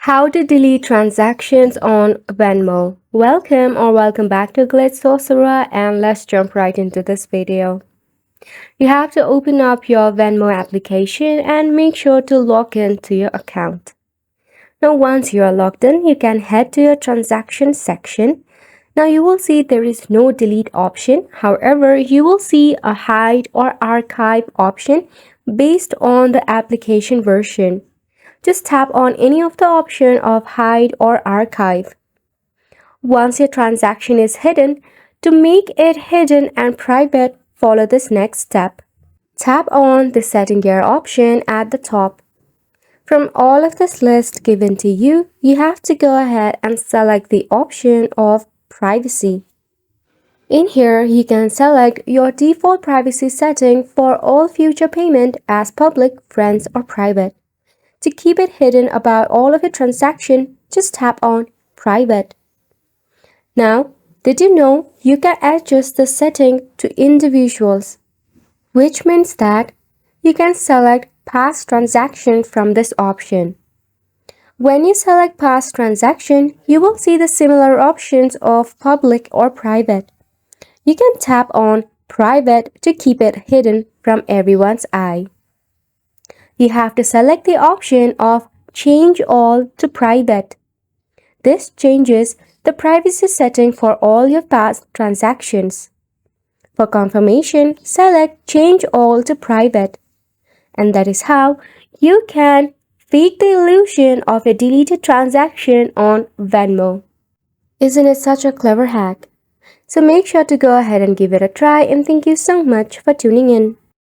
How to delete transactions on Venmo. Welcome back to Glitch Sorcerer, and let's jump right into this video. You have to open up your Venmo application and make sure to log in to your account. Now once you are logged in, you can head to your transaction section. Now you will see there is no delete option. However, you will see a hide or archive option based on the application version. Just tap on any of the option of hide or archive. Once your transaction is hidden, to make it hidden and private, follow this next step. Tap on the setting gear option at the top. From all of this list given to you, you have to go ahead and select the option of privacy. In here, you can select your default privacy setting for all future payment as public, friends, or private. To keep it hidden about all of your transactions, just tap on Private. Now, did you know you can adjust the setting to individuals, which means that you can select past transaction from this option. When you select past transaction, you will see the similar options of public or private. You can tap on Private to keep it hidden from everyone's eye. You have to select the option of Change All to Private. This changes the privacy setting for all your past transactions. For confirmation, select Change All to Private. And that is how you can fake the illusion of a deleted transaction on Venmo. Isn't it such a clever hack? So make sure to go ahead and give it a try, and thank you so much for tuning in.